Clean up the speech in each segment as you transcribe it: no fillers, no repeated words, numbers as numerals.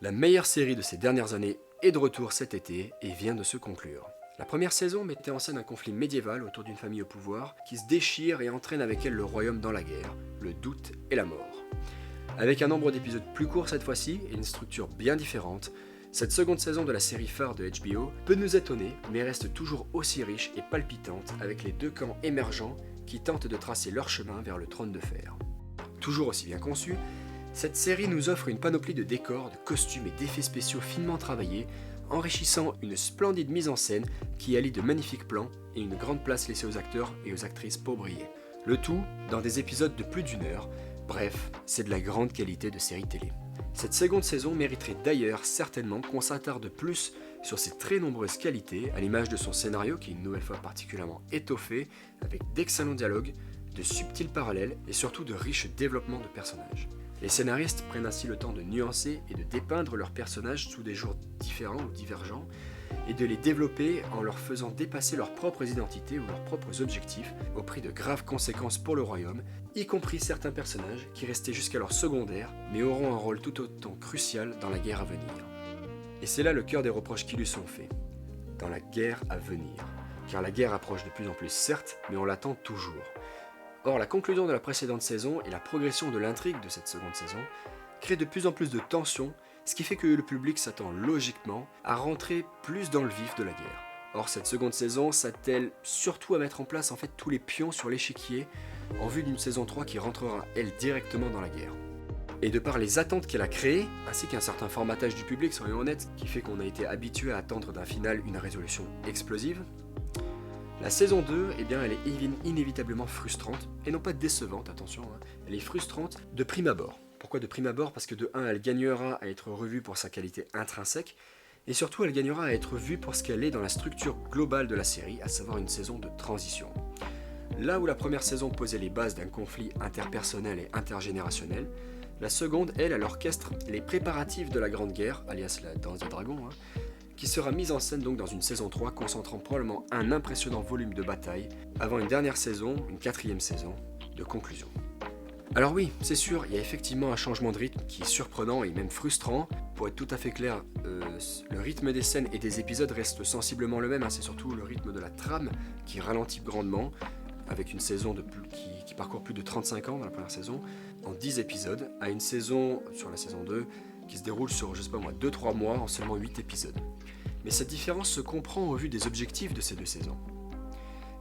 La meilleure série de ces dernières années est de retour cet été et vient de se conclure. La première saison mettait en scène un conflit médiéval autour d'une famille au pouvoir qui se déchire et entraîne avec elle le royaume dans la guerre, le doute et la mort. Avec un nombre d'épisodes plus court cette fois-ci et une structure bien différente, cette seconde saison de la série phare de HBO peut nous étonner mais reste toujours aussi riche et palpitante avec les deux camps émergents qui tentent de tracer leur chemin vers le trône de fer. Toujours aussi bien conçue, cette série nous offre une panoplie de décors, de costumes et d'effets spéciaux finement travaillés, enrichissant une splendide mise en scène qui allie de magnifiques plans et une grande place laissée aux acteurs et aux actrices pour briller. Le tout dans des épisodes de plus d'1 heure, bref, c'est de la grande qualité de série télé. Cette seconde saison mériterait d'ailleurs certainement qu'on s'attarde plus sur ses très nombreuses qualités, à l'image de son scénario qui est une nouvelle fois particulièrement étoffé, avec d'excellents dialogues, de subtils parallèles et surtout de riches développements de personnages. Les scénaristes prennent ainsi le temps de nuancer et de dépeindre leurs personnages sous des jours différents ou divergents, et de les développer en leur faisant dépasser leurs propres identités ou leurs propres objectifs au prix de graves conséquences pour le royaume, y compris certains personnages qui restaient jusqu'alors secondaires mais auront un rôle tout autant crucial dans la guerre à venir. Et c'est là le cœur des reproches qui lui sont faits, dans la guerre à venir. Car la guerre approche de plus en plus certes, mais on l'attend toujours. Or, la conclusion de la précédente saison et la progression de l'intrigue de cette seconde saison créent de plus en plus de tensions, ce qui fait que le public s'attend logiquement à rentrer plus dans le vif de la guerre. Or, cette seconde saison s'attelle surtout à mettre en place tous les pions sur l'échiquier en vue d'une saison 3 qui rentrera, elle, directement dans la guerre. Et de par les attentes qu'elle a créées, ainsi qu'un certain formatage du public, soyons honnêtes, qui fait qu'on a été habitué à attendre d'un final une résolution explosive, la saison 2, elle est inévitablement frustrante, et non pas décevante, attention, elle est frustrante de prime abord. Pourquoi de prime abord ? Parce que de 1, elle gagnera à être revue pour sa qualité intrinsèque, et surtout elle gagnera à être vue pour ce qu'elle est dans la structure globale de la série, à savoir une saison de transition. Là où la première saison posait les bases d'un conflit interpersonnel et intergénérationnel, la seconde, elle orchestre les préparatifs de la Grande Guerre, alias la Danse des Dragons, qui sera mise en scène donc dans une saison 3 concentrant probablement un impressionnant volume de bataille avant une dernière saison, une 4e saison, de conclusion. Alors oui, c'est sûr, il y a effectivement un changement de rythme qui est surprenant et même frustrant. Pour être tout à fait clair, le rythme des scènes et des épisodes reste sensiblement le même, c'est surtout le rythme de la trame qui ralentit grandement, avec une saison qui parcourt plus de 35 ans dans la première saison, en 10 épisodes, à une saison, sur la saison 2, qui se déroule sur, 2-3 mois en seulement 8 épisodes. Mais cette différence se comprend au vu des objectifs de ces deux saisons.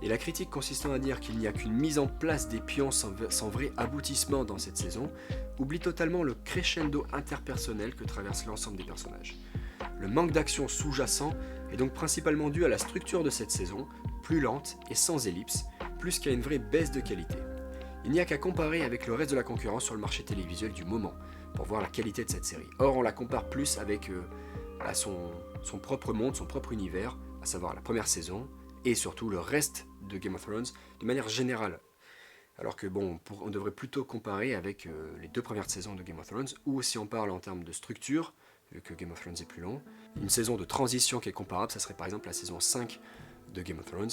Et la critique consistant à dire qu'il n'y a qu'une mise en place des pions sans vrai aboutissement dans cette saison, oublie totalement le crescendo interpersonnel que traverse l'ensemble des personnages. Le manque d'action sous-jacent est donc principalement dû à la structure de cette saison, plus lente et sans ellipse, plus qu'à une vraie baisse de qualité. Il n'y a qu'à comparer avec le reste de la concurrence sur le marché télévisuel du moment, pour voir la qualité de cette série. Or, on la compare plus avec son propre monde, son propre univers, à savoir la première saison, et surtout le reste de Game of Thrones, de manière générale. Alors que on devrait plutôt comparer avec les 2 premières saisons de Game of Thrones, ou si on parle en termes de structure, vu que Game of Thrones est plus long, une saison de transition qui est comparable, ça serait par exemple la saison 5 de Game of Thrones,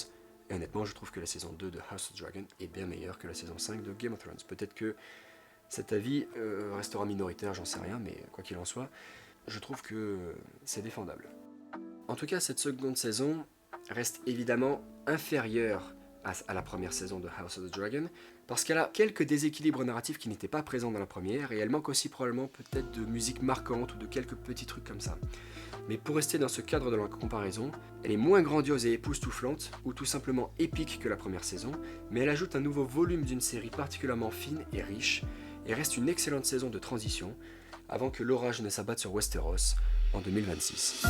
et honnêtement je trouve que la saison 2 de House of Dragon est bien meilleure que la saison 5 de Game of Thrones. Peut-être que cet avis restera minoritaire, j'en sais rien, mais quoi qu'il en soit, je trouve que c'est défendable. En tout cas, cette seconde saison reste évidemment inférieure à la première saison de House of the Dragon, parce qu'elle a quelques déséquilibres narratifs qui n'étaient pas présents dans la première, et elle manque aussi probablement peut-être de musique marquante ou de quelques petits trucs comme ça. Mais pour rester dans ce cadre de la comparaison, elle est moins grandiose et époustouflante, ou tout simplement épique que la première saison, mais elle ajoute un nouveau volume d'une série particulièrement fine et riche, et reste une excellente saison de transition, avant que l'orage ne s'abatte sur Westeros en 2026.